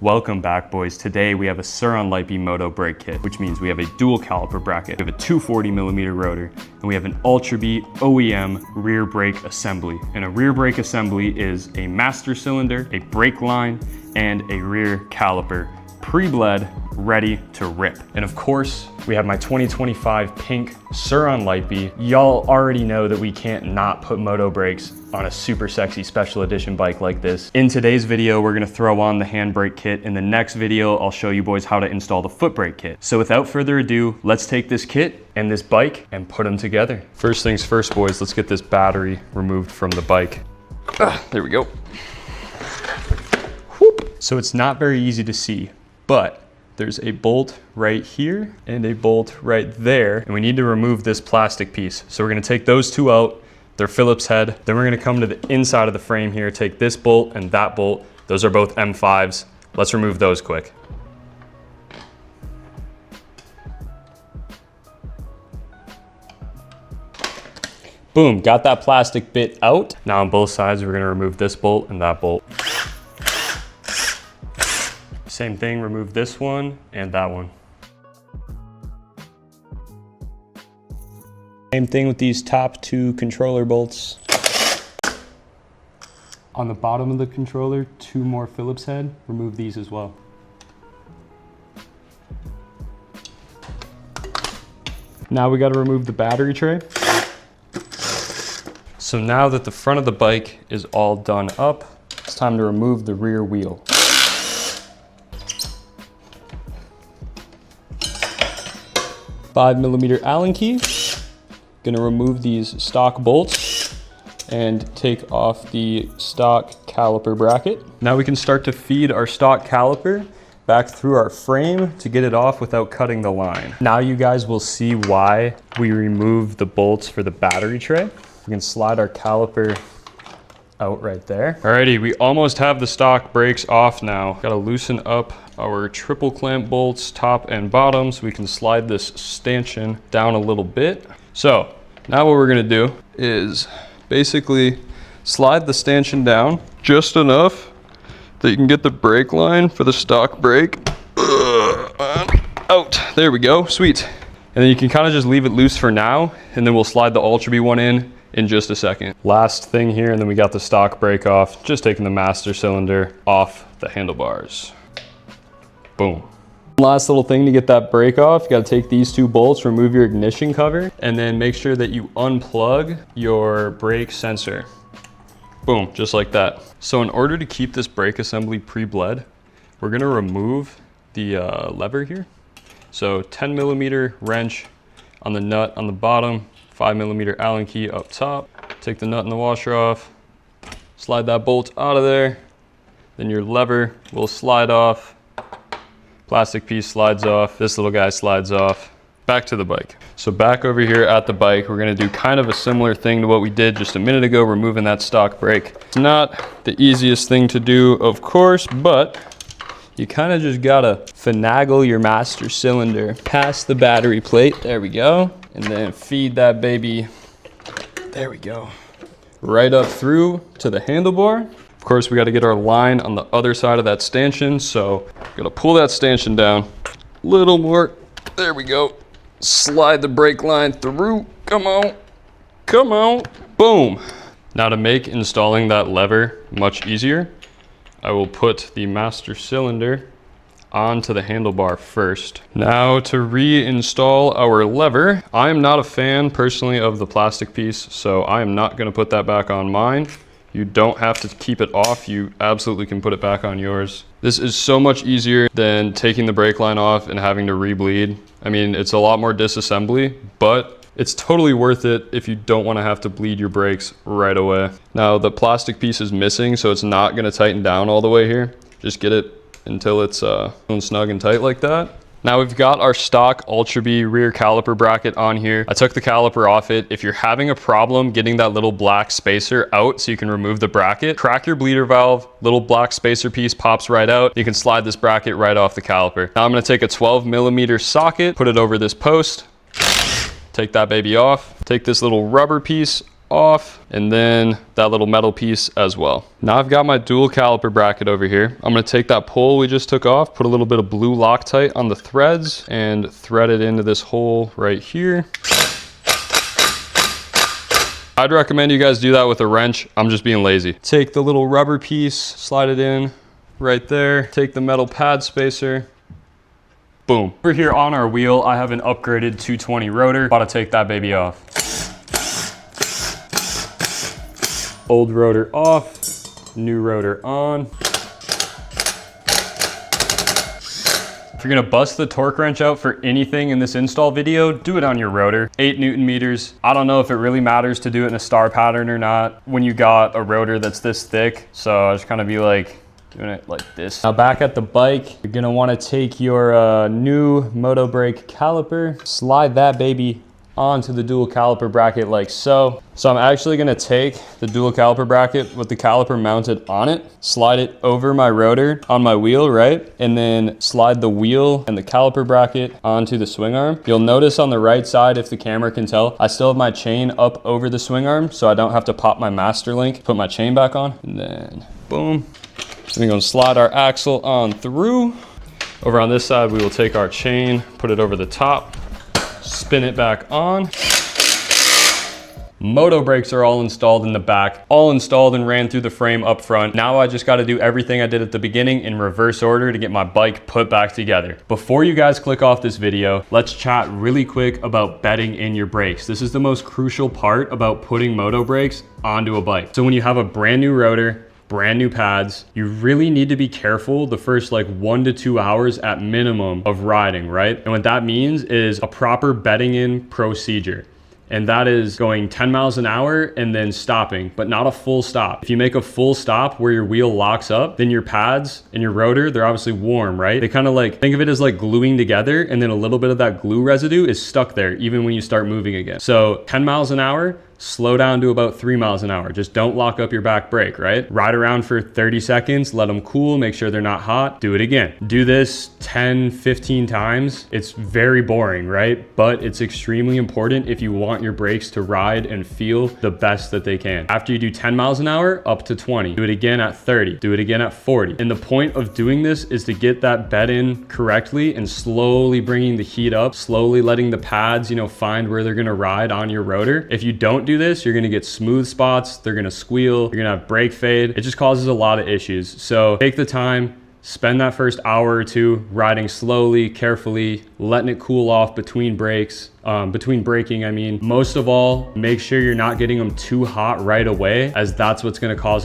Welcome back, boys. Today we have a Surron Ultra Bee Moto brake kit, which means we have a dual caliper bracket, we have a 240mm rotor, and we have an Ultra Bee OEM rear brake assembly. And a rear brake assembly is a master cylinder, a brake line, and a rear caliper, pre-bled, ready to rip. And of course, we have my 2025 pink Surron Ultra Bee. Y'all already know that we can't not put moto brakes on a super sexy special edition bike like this. In today's video, we're gonna throw on the handbrake kit. In the next video, I'll show you boys how to install the foot brake kit. So without further ado, let's take this kit and this bike and put them together. First things first, boys, let's get this battery removed from the bike. There we go. Whoop. So it's not very easy to see, but there's a bolt right here and a bolt right there, and we need to remove this plastic piece. So we're gonna take those two out. They're Phillips head. Then we're gonna come to the inside of the frame here, take this bolt and that bolt. Those are both M5s. Let's remove those quick. Boom, got that plastic bit out. Now on both sides, we're gonna remove this bolt and that bolt. Same thing, remove this one and that one. Same thing with these top two controller bolts. On the bottom of the controller, two more Phillips head, remove these as well. Now we gotta remove the battery tray. So now that the front of the bike is all done up, it's time to remove the rear wheel. 5mm Allen key. Gonna remove these stock bolts and take off the stock caliper bracket. Now we can start to feed our stock caliper back through our frame to get it off without cutting the line. Now you guys will see why we remove the bolts for the battery tray. We can slide our caliper out right there. Alrighty, we almost have the stock brakes off now. Gotta loosen up our triple clamp bolts, top and bottom, so we can slide this stanchion down a little bit. So now what we're gonna do is basically slide the stanchion down just enough that you can get the brake line for the stock brake out. There we go, sweet. And then you can kind of just leave it loose for now, and then we'll slide the Ultra Bee one in just a second. Last thing here, and then we got the stock brake off, just taking the master cylinder off the handlebars. Boom. Last little thing to get that brake off, you gotta take these two bolts, remove your ignition cover, and then make sure that you unplug your brake sensor. Boom, just like that. So in order to keep this brake assembly pre-bled, we're gonna remove the lever here. So 10mm wrench on the nut on the bottom, 5mm Allen key up top. Take the nut and the washer off, slide that bolt out of there, then your lever will slide off. Plastic piece slides off, this little guy slides off. Back to the bike. So back over here at the bike, we're gonna do kind of a similar thing to what we did just a minute ago, removing that stock brake. It's not the easiest thing to do, of course, but you kind of just gotta finagle your master cylinder past the battery plate. There we go. And then feed that baby, there we go, right up through to the handlebar. Of course, we got to get our line on the other side of that stanchion. So gotta pull that stanchion down a little more. There we go. Slide the brake line through. Come on, come on, boom. Now to make installing that lever much easier, I will put the master cylinder onto the handlebar first. Now to reinstall our lever, I am not a fan personally of the plastic piece, so I am not gonna put that back on mine. You don't have to keep it off. You absolutely can put it back on yours. This is so much easier than taking the brake line off and having to re-bleed. I mean, it's a lot more disassembly, but it's totally worth it if you don't want to have to bleed your brakes right away. Now the plastic piece is missing, so it's not going to tighten down all the way here. Just get it until it's snug and tight like that. Now we've got our stock Ultra Bee rear caliper bracket on here. I took the caliper off it. If you're having a problem getting that little black spacer out so you can remove the bracket, crack your bleeder valve, little black spacer piece pops right out. You can slide this bracket right off the caliper. Now I'm gonna take a 12mm socket, put it over this post, take that baby off, take this little rubber piece off, and then that little metal piece as well. Now I've got my dual caliper bracket over here. I'm gonna take that pull we just took off, put a little bit of blue Loctite on the threads, and thread it into this hole right here. I'd recommend you guys do that with a wrench. I'm just being lazy. Take the little rubber piece, slide it in right there. Take the metal pad spacer. Boom. Over here on our wheel, I have an upgraded 220 rotor. About to take that baby off. Old rotor off, new rotor on. If you're gonna bust the torque wrench out for anything in this install video, do it on your rotor. 8 Newton meters. I don't know if it really matters to do it in a star pattern or not when you got a rotor that's this thick. So I just kind of be like, doing it like this. Now back at the bike, you're gonna wanna take your new Moto brake caliper, slide that baby onto the dual caliper bracket like so. So I'm actually gonna take the dual caliper bracket with the caliper mounted on it, slide it over my rotor on my wheel, right? And then slide the wheel and the caliper bracket onto the swing arm. You'll notice on the right side, if the camera can tell, I still have my chain up over the swing arm so I don't have to pop my master link, put my chain back on, and then boom. Then we're gonna slide our axle on through. Over on this side, we will take our chain, put it over the top, spin it back on. Moto brakes are all installed in the back, all installed and ran through the frame up front. Now I just got to do everything I did at the beginning in reverse order to get my bike put back together. Before you guys click off this video, let's chat really quick about bedding in your brakes. This is the most crucial part about putting Moto brakes onto a bike. So when you have a brand new rotor, brand new pads, you really need to be careful the first like 1 to 2 hours at minimum of riding, right? And what that means is a proper bedding in procedure. And that is going 10 miles an hour and then stopping, but not a full stop. If you make a full stop where your wheel locks up, then your pads and your rotor, they're obviously warm, right? They kind of like, think of it as like gluing together, and then a little bit of that glue residue is stuck there even when you start moving again. So 10 miles an hour, slow down to about 3 miles an hour. Just don't lock up your back brake, right? Ride around for 30 seconds, let them cool, make sure they're not hot, do it again. Do this 10, 15 times. It's very boring, right? But it's extremely important if you want your brakes to ride and feel the best that they can. After you do 10 miles an hour, up to 20. Do it again at 30. Do it again at 40. And the point of doing this is to get that bed in correctly and slowly bringing the heat up, slowly letting the pads, you know, find where they're gonna ride on your rotor. If you don't do this, you're gonna get smooth spots, they're gonna squeal, you're gonna have brake fade. It just causes a lot of issues. So take the time, spend that first hour or two riding slowly, carefully, letting it cool off between brakes, between braking, I mean. Most of all, make sure you're not getting them too hot right away, as that's what's gonna cause